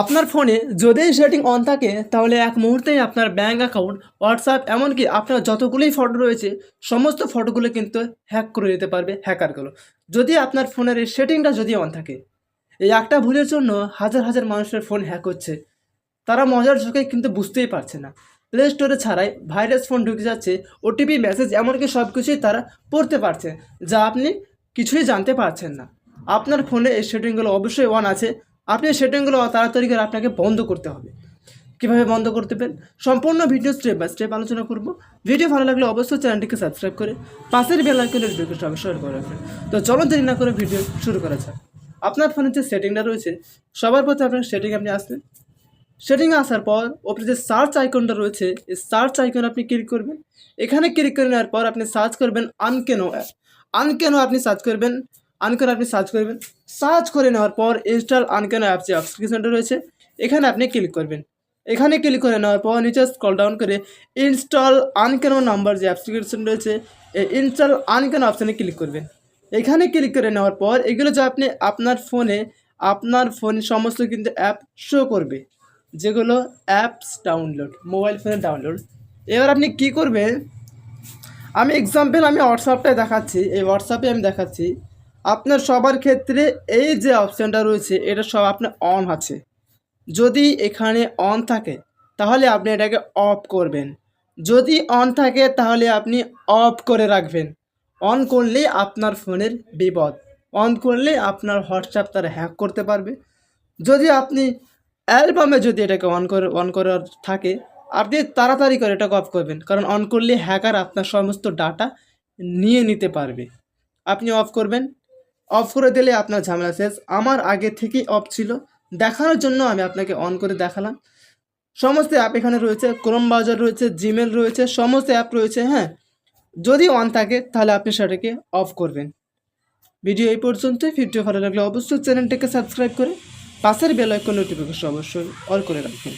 আপনার ফোনে যদি এই সেটিং অন থাকে তাহলে এক মুহূর্তেই আপনার ব্যাঙ্ক অ্যাকাউন্ট, হোয়াটসঅ্যাপ এমনকি আপনার যতগুলোই ফটো রয়েছে সমস্ত ফটোগুলো কিন্তু হ্যাক করে দিতে পারবে হ্যাকারগুলো। যদি আপনার ফোনের এই সেটিংটা যদি অন থাকে, এই একটা ভুলের জন্য হাজার হাজার মানুষের ফোন হ্যাক হচ্ছে। তারা মজার চোখে কিন্তু বুঝতেই পারছে না। প্লে স্টোরে ছাড়াই ভাইরাস ফোন ঢুকে যাচ্ছে, ওটিপি মেসেজ এমনকি সব কিছুই তারা পড়তে পারছে, যা আপনি কিছুই জানতে পারছেন না। আপনার ফোনে এই সেটিংগুলো অবশ্যই অন আছে। আপনি এই সেটিংগুলো তাড়াতাড়ি করে আপনাকে বন্ধ করতে হবে। কীভাবে বন্ধ করতে পারেন সম্পূর্ণ ভিডিও স্টেপ বাই স্টেপ আলোচনা করব। ভিডিও ভালো লাগলে অবশ্যই চ্যানেলটিকে সাবস্ক্রাইব করে পাশের বেল আইকনের নোটিফিকেশন অবশ্যই করে রাখবেন। তো চলো দেরি না করে ভিডিও শুরু করা যাক। আপনার ফোনে যে সেটিংটা রয়েছে, সবার প্রথমে আপনার সেটিং আপনি আসবেন। সেটিংয়ে আসার পর ওপরে যে সার্চ আইকনটা রয়েছে, এই সার্চ আইকনে আপনি ক্লিক করবেন। এখানে ক্লিক করে নেওয়ার পর আপনি সার্চ করবেন আনকেনো অ্যাপ। আনকেনো আপনি সার্চ করবেন, আনকেনো আপনি সার্চ করবেন। সার্চ করে নেওয়ার পর ইনস্টল আনকেনো অ্যাপ যে অ্যাপ্লিকেশনটা রয়েছে এখানে আপনি ক্লিক করবেন। এখানে ক্লিক করে নেওয়ার পর নিচে স্ক্রল ডাউন করে ইনস্টল আনকেনো নাম্বার যে অ্যাপ্লিকেশন রয়েছে এই ইনস্টল আনকেনো অপশানে ক্লিক করবেন। এখানে ক্লিক করে নেওয়ার পর এগুলো যে আপনি আপনার ফোনে সমস্ত কিন্তু অ্যাপ শো করবে, যেগুলো অ্যাপস ডাউনলোড, মোবাইল ফোনে ডাউনলোড। এবার আপনি কি করবেন, আমি হোয়াটসঅ্যাপটায় দেখাচ্ছি। এই হোয়াটসঅ্যাপে আমি দেখাচ্ছি আপনার সবার ক্ষেত্রে এই যে অপশানটা রয়েছে এটা সব আপনার অন আছে। যদি এখানে অন থাকে তাহলে আপনি এটাকে অফ করবেন, যদি অন থাকে তাহলে আপনি অফ করে রাখবেন। অন করলে আপনার ফোনের বিপদ, অন করলে আপনার হোয়াটসঅ্যাপ তারা হ্যাক করতে পারবে। যদি আপনি অ্যালবামে যদি এটাকে অন করার থাকে আপনি তাড়াতাড়ি করে এটাকে অফ করবেন, কারণ অন করলে হ্যাকার আপনার সমস্ত ডাটা নিয়ে নিতে পারবে। আপনি অফ করবেন, অফ করে দিলে আপনার ঝামেলা শেষ। আমার আগে থেকেই অফ ছিল, দেখানোর জন্য আমি আপনাকে অন করে দেখালাম। সমস্ত অ্যাপ এখানে রয়েছে, ক্রোম ব্রাউজার রয়েছে, জিমেল রয়েছে, সমস্ত অ্যাপ রয়েছে। হ্যাঁ, যদি অন থাকে তাহলে আপনি সেটাকে অফ করবেন। ভিডিও এই পর্যন্তই। ভিডিও ভালো লাগলে অবশ্যই চ্যানেলটাকে সাবস্ক্রাইব করে পাশের বেল আইকন নোটিফিকেশন অবশ্যই অল করে রাখবেন।